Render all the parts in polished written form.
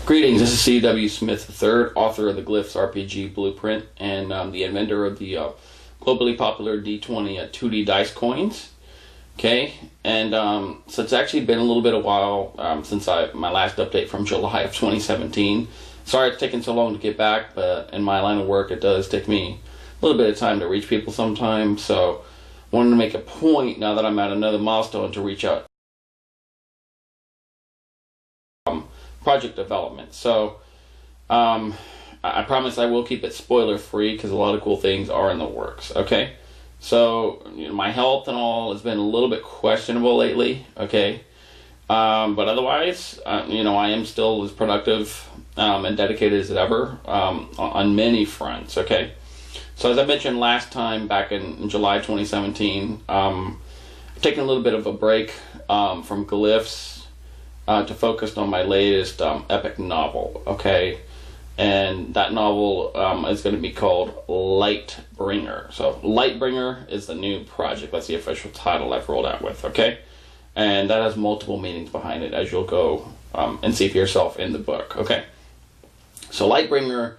Greetings, this is C.W. Smith III, author of the Glyphs RPG Blueprint and the inventor of the globally popular D20 2D dice coins. Okay, and so it's actually been a little bit of while since my last update from July of 2017. Sorry it's taken so long to get back, but in my line of work it does take me a little bit of time to reach people sometimes, so I wanted to make a point now that I'm at another milestone to reach out. Project development. So I promise I will keep it spoiler free because a lot of cool things are in the works. Okay, so my health and all has been a little bit questionable lately. Okay, but otherwise, I am still as productive and dedicated as ever on many fronts. Okay, so as I mentioned last time back in July 2017, I've taken a little bit of a break from Glyphs to focus on my latest epic novel, okay? And that novel is going to be called Lightbringer. So Lightbringer is the new project. That's the official title I've rolled out with, okay? And that has multiple meanings behind it, as you'll go and see for yourself in the book, okay? So Lightbringer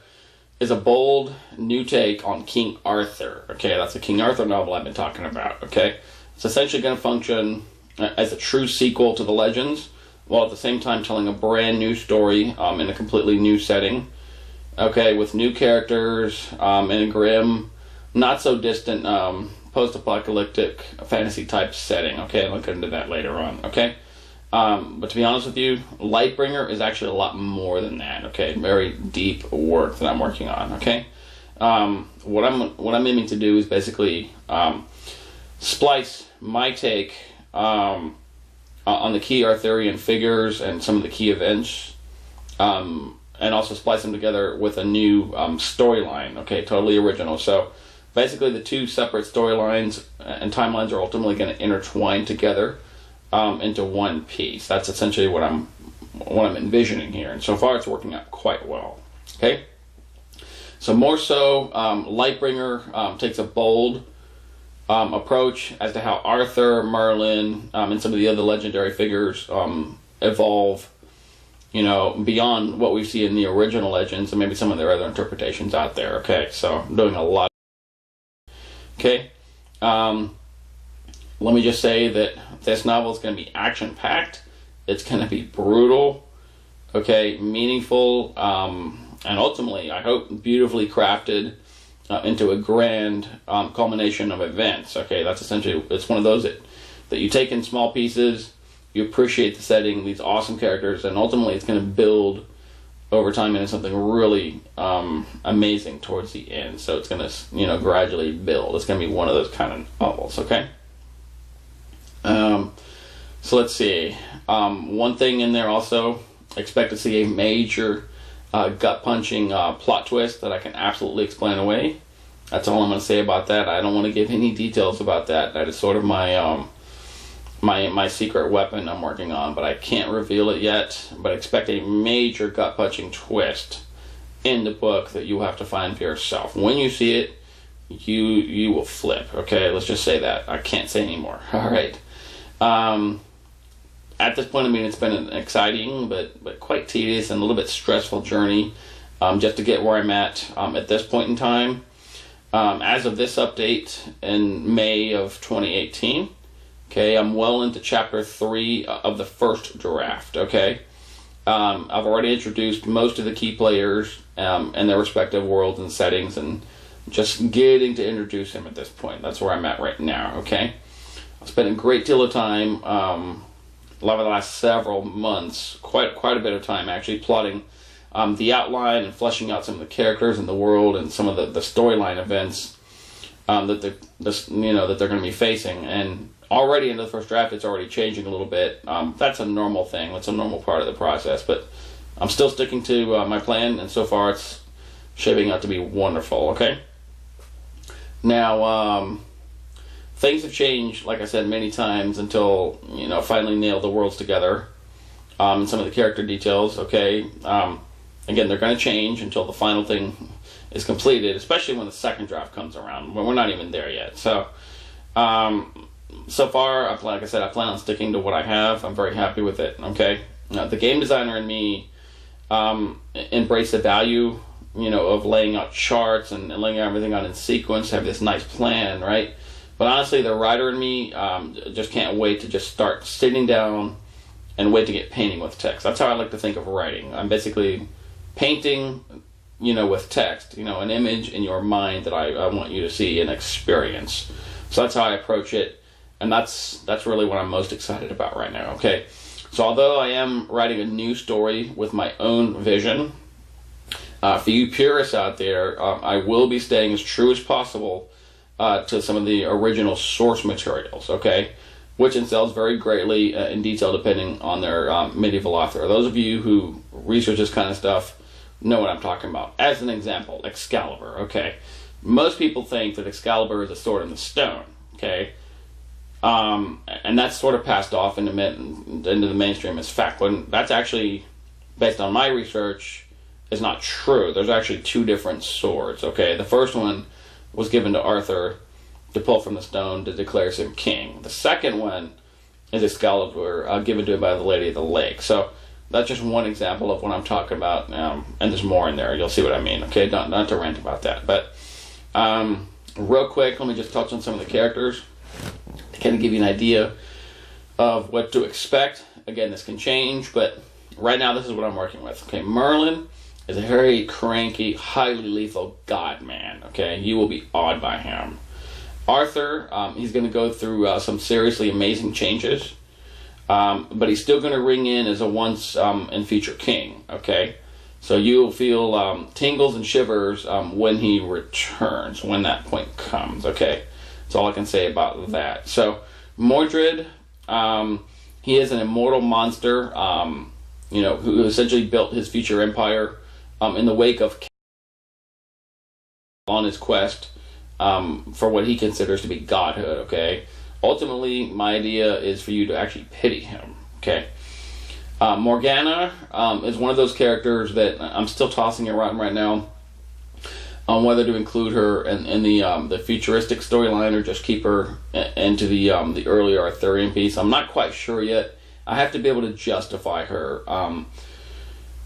is a bold new take on King Arthur, okay? That's the King Arthur novel I've been talking about, okay? It's essentially going to function as a true sequel to the Legends, while at the same time telling a brand new story in a completely new setting, okay, with new characters in a grim, not so distant post-apocalyptic fantasy type setting, okay? I'll look into that later on, okay? But to be honest with you, Lightbringer is actually a lot more than that, okay? Very deep work that I'm working on, okay? What I'm aiming to do is basically splice my take on the key Arthurian figures and some of the key events, and also splice them together with a new storyline, okay, totally original. So basically the two separate storylines and timelines are ultimately going to intertwine together into one piece. That's essentially what I'm envisioning here, and so far it's working out quite well, okay? So more so, Lightbringer takes a bold approach as to how Arthur, Merlin, and some of the other legendary figures evolve, beyond what we see in the original Legends and maybe some of their other interpretations out there, okay? So I'm doing a lot. Okay, let me just say that this novel is going to be action-packed. It's going to be brutal, okay, meaningful, and ultimately, I hope, beautifully crafted into a grand culmination of events. Okay, that's essentially, it's one of those that you take in small pieces, you appreciate the setting, these awesome characters, and ultimately it's going to build over time into something really amazing towards the end. So it's going to, gradually build. It's going to be one of those kind of novels, okay? So let's see. One thing in there also, expect to see a major gut-punching plot twist that I can absolutely explain away. That's all I'm going to say about that. I don't want to give any details about that. That is sort of my my secret weapon I'm working on, but I can't reveal it yet. But expect a major gut-punching twist in the book that you have to find for yourself. When you see it, you will flip. Okay, let's just say that. I can't say anymore. All right. At this point, it's been an exciting but quite tedious and a little bit stressful journey just to get where I'm at this point in time. As of this update in May of 2018, okay, I'm well into chapter 3 of the first draft, okay? I've already introduced most of the key players and their respective worlds and settings, and just getting to introduce them at this point. That's where I'm at right now, okay? I've spent a great deal of time, over the last several months, quite a bit of time actually plotting the outline and fleshing out some of the characters in the world and some of the storyline events that they're going to be facing. And already in the first draft, it's already changing a little bit. That's a normal thing. That's a normal part of the process. But I'm still sticking to my plan, and so far it's shaping out to be wonderful. Okay. Now, things have changed, like I said, many times until finally nailed the worlds together. And some of the character details. Okay. Again, they're going to change until the final thing is completed, especially when the second draft comes around. But we're not even there yet. So, so far, like I said, I plan on sticking to what I have. I'm very happy with it. Okay. Now, the game designer in me embrace the value, of laying out charts and laying everything out in sequence, have this nice plan, right? But honestly, the writer in me just can't wait to just start sitting down and wait to get painting with text. That's how I like to think of writing. I'm basically painting, with text, an image in your mind that I want you to see and experience. So that's how I approach it, and that's really what I'm most excited about right now, okay? So although I am writing a new story with my own vision, for you purists out there, I will be staying as true as possible to some of the original source materials, okay? Which excels very greatly in detail depending on their medieval author. Those of you who research this kind of stuff know what I'm talking about. As an example, Excalibur, okay? Most people think that Excalibur is a sword in the stone, okay? And that's sort of passed off into the mainstream as fact, when that's actually, based on my research, is not true. There's actually two different swords, okay? The first one was given to Arthur to pull from the stone to declare him king. The second one is Excalibur, given to him by the Lady of the Lake. So that's just one example of what I'm talking about, and there's more in there. You'll see what I mean, okay? Not to rant about that. But real quick, let me just touch on some of the characters to kind of give you an idea of what to expect. Again, this can change, but right now this is what I'm working with. Okay, Merlin is a very cranky, highly lethal god man, okay? You will be awed by him. Arthur, he's going to go through some seriously amazing changes, but he's still going to ring in as a once and future king, okay? So you'll feel tingles and shivers when he returns, when that point comes, okay? That's all I can say about that. So Mordred, he is an immortal monster, who essentially built his future empire in the wake of on his quest for what he considers to be godhood, okay? Ultimately, my idea is for you to actually pity him, okay? Morgana is one of those characters that I'm still tossing around right now on whether to include her in the futuristic storyline or just keep her into the earlier Arthurian piece. I'm not quite sure yet. I have to be able to justify her.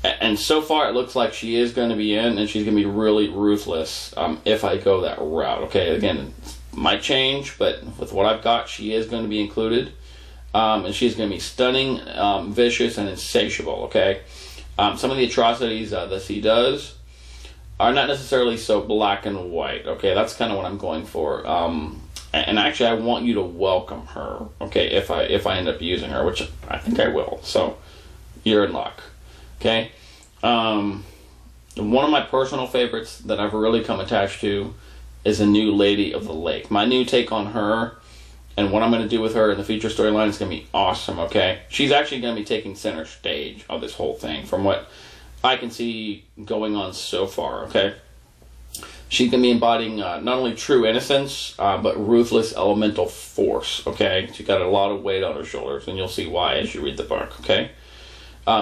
And so far, it looks like she is going to be in, and she's going to be really ruthless if I go that route. Okay, again, it might change, but with what I've got, she is going to be included. And she's going to be stunning, vicious, and insatiable, okay? Some of the atrocities that she does are not necessarily so black and white, okay? That's kind of what I'm going for. And actually, I want you to welcome her, okay, if I end up using her, which I think I will. So, you're in luck. Okay, one of my personal favorites that I've really come attached to is a new Lady of the Lake. My new take on her and what I'm going to do with her in the future storyline is going to be awesome, okay? She's actually going to be taking center stage of this whole thing from what I can see going on so far, okay? She's going to be embodying not only true innocence, but ruthless elemental force, okay? She's got a lot of weight on her shoulders, and you'll see why as you read the book, okay?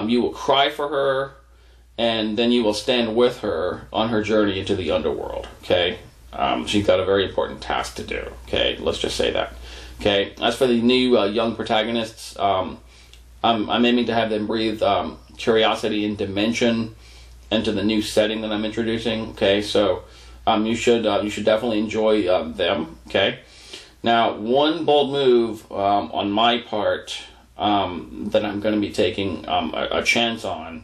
You will cry for her, and then you will stand with her on her journey into the underworld, okay? She's got a very important task to do, okay? Let's just say that, okay? As for the new young protagonists, I'm aiming to have them breathe curiosity and dimension into the new setting that I'm introducing, okay? So you should definitely enjoy them, okay? Now, one bold move on my part that I'm going to be taking a chance on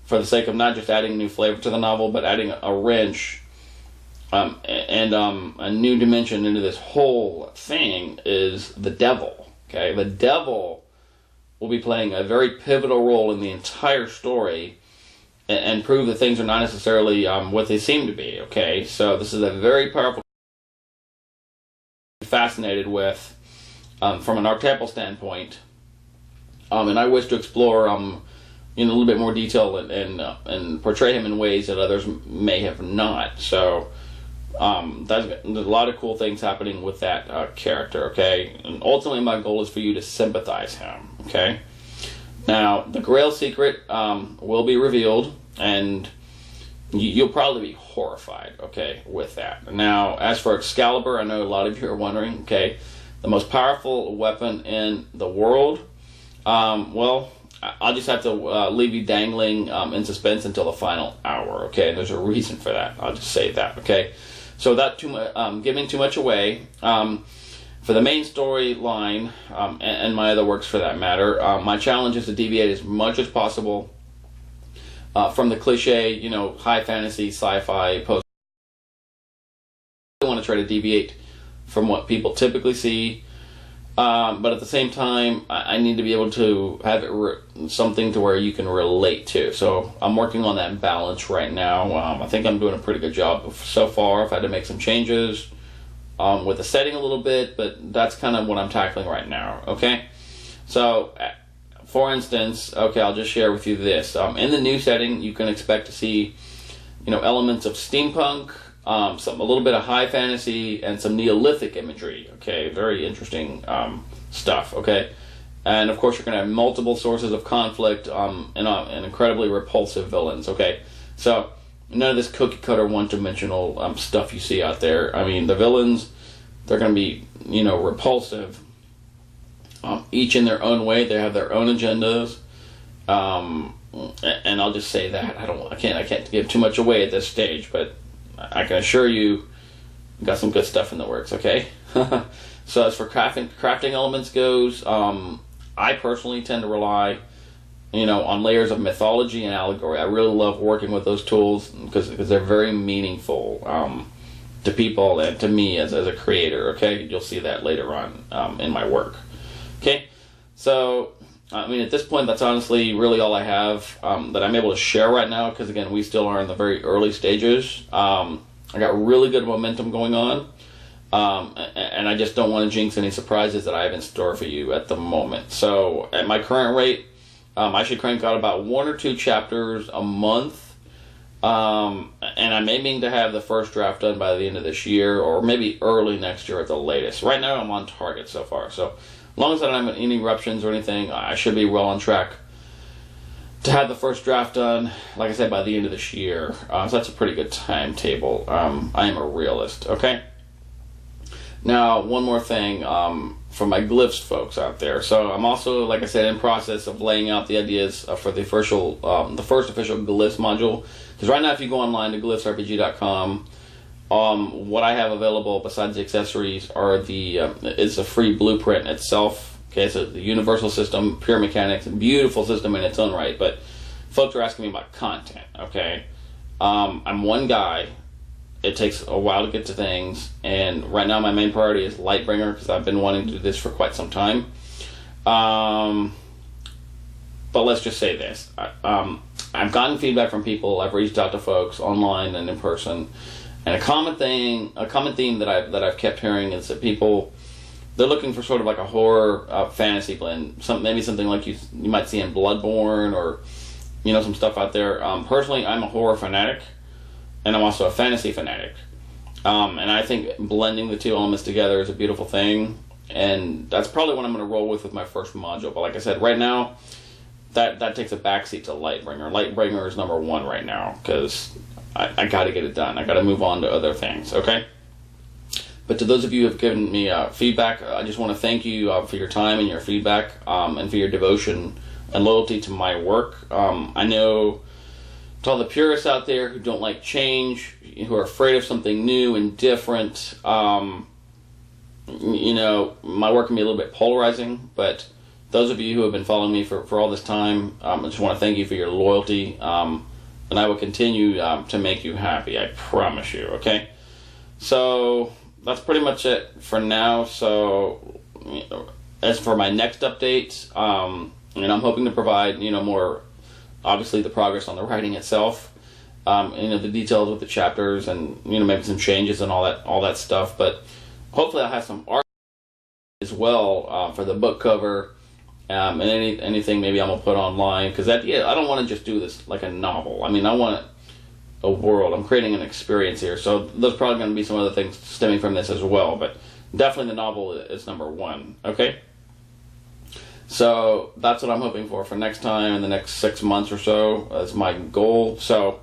for the sake of not just adding new flavor to the novel, but adding a wrench and a new dimension into this whole thing is the devil. Okay, the devil will be playing a very pivotal role in the entire story and prove that things are not necessarily what they seem to be. Okay, so this is a very powerful, fascinated with from an archetypal standpoint. And I wish to explore in a little bit more detail and portray him in ways that others may have not. So there's a lot of cool things happening with that character, okay? And ultimately my goal is for you to sympathize him, okay? Now, the Grail secret will be revealed, and you'll probably be horrified, okay, with that. Now, as for Excalibur, I know a lot of you are wondering, okay, the most powerful weapon in the world. Well, I'll just have to leave you dangling in suspense until the final hour, okay? And there's a reason for that. I'll just say that, okay? So without giving too much away, for the main storyline, and my other works for that matter, my challenge is to deviate as much as possible from the cliche, you know, high fantasy, sci-fi, post. I want to try to deviate from what people typically see, but at the same time, I need to be able to have it something to where you can relate to. So I'm working on that balance right now. I think I'm doing a pretty good job so far. I've had to make some changes with the setting a little bit, but that's kind of what I'm tackling right now. Okay, so for instance, okay, I'll just share with you this. In the new setting, you can expect to see, you know, elements of steampunk, a little bit of high fantasy, and some Neolithic imagery. Okay, very interesting stuff. Okay, and of course you're going to have multiple sources of conflict and incredibly repulsive villains. Okay, so none of this cookie cutter one-dimensional stuff you see out there. I mean, the villains, they're going to be, you know, repulsive, each in their own way. They have their own agendas, and I'll just say that I can't give too much away at this stage, but I can assure you, got some good stuff in the works. Okay. So as for crafting elements goes, I personally tend to rely, you know, on layers of mythology and allegory. I really love working with those tools because they're very meaningful to people and to me as a creator. Okay, you'll see that later on in my work. Okay, so I mean, at this point, that's honestly really all I have that I'm able to share right now, because again, we still are in the very early stages. I got really good momentum going on, and I just don't want to jinx any surprises that I have in store for you at the moment. So at my current rate, I should crank out about 1 or 2 chapters a month, and I'm aiming to have the first draft done by the end of this year, or maybe early next year at the latest. Right now, I'm on target so far, so as long as I don't have any eruptions or anything, I should be well on track to have the first draft done, like I said, by the end of this year. So that's a pretty good timetable. I am a realist, okay? Now, one more thing for my glyphs folks out there. So I'm also, like I said, in process of laying out the ideas for the first official glyphs module. Because right now, if you go online to glyphsrpg.com, what I have available besides the accessories are is a free blueprint itself. Okay, so the universal system, pure mechanics, a beautiful system in its own right. But folks are asking me about content. Okay, I'm one guy. It takes a while to get to things, and right now my main priority is Lightbringer because I've been wanting to do this for quite some time. But let's just say this: I've gotten feedback from people. I've reached out to folks online and in person. And a common theme that I've kept hearing is that they're looking for sort of like a horror fantasy blend, maybe something like you might see in Bloodborne, or you know, some stuff out there. Personally, I'm a horror fanatic, and I'm also a fantasy fanatic, and I think blending the two elements together is a beautiful thing, and that's probably what I'm going to roll with my first module. But like I said, right now, that takes a backseat to Lightbringer. Lightbringer is number 1 right now because I got to get it done. I got to move on to other things, okay? But to those of you who have given me feedback, I just want to thank you for your time and your feedback, and for your devotion and loyalty to my work. I know to all the purists out there who don't like change, who are afraid of something new and different, you know, my work can be a little bit polarizing, but those of you who have been following me for all this time, I just want to thank you for your loyalty. And I will continue to make you happy, I promise you, okay? So that's pretty much it for now. So, you know, as for my next update, and I'm hoping to provide, you know, more, obviously, the progress on the writing itself, you know, the details with the chapters, and, you know, maybe some changes and all that stuff. But hopefully I'll have some art as well for the book cover. And anything maybe I'm going to put online, because I don't want to just do this like a novel. I mean, I want a world. I'm creating an experience here. So there's probably going to be some other things stemming from this as well, but definitely the novel is number 1, okay? So that's what I'm hoping for next time, in the next 6 months or so, as my goal. So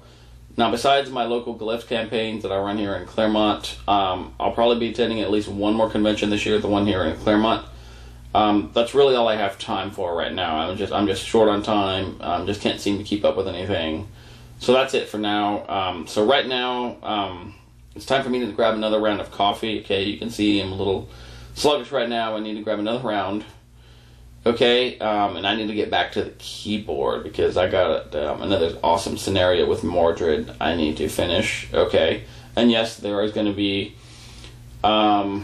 now, besides my local glyphs campaigns that I run here in Claremont, I'll probably be attending at least one more convention this year, the one here in Claremont. That's really all I have time for right now. I'm just short on time. Just can't seem to keep up with anything. So that's it for now. So right now, it's time for me to grab another round of coffee. Okay, you can see I'm a little sluggish right now. I need to grab another round. Okay, and I need to get back to the keyboard because I got another awesome scenario with Mordred I need to finish. Okay, and yes, there is going to be, I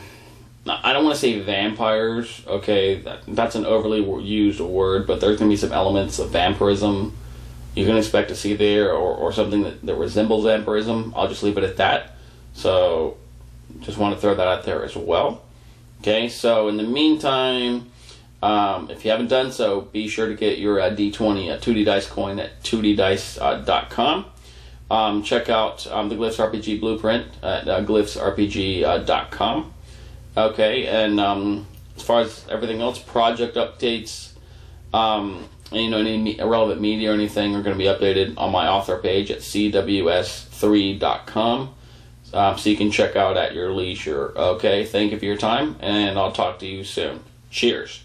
don't want to say vampires. Okay, that's an overly used word, but there's going to be some elements of vampirism you can expect to see there, or something that resembles vampirism. I'll just leave it at that. So, just want to throw that out there as well. Okay, so in the meantime, if you haven't done so, be sure to get your D20 2D Dice coin at 2ddice.com. Check out the Glyphs RPG blueprint at glyphsrpg.com. Okay, and as far as everything else, project updates, any irrelevant media or anything are going to be updated on my author page at cws3.com. So you can check out at your leisure. Okay, thank you for your time, and I'll talk to you soon. Cheers.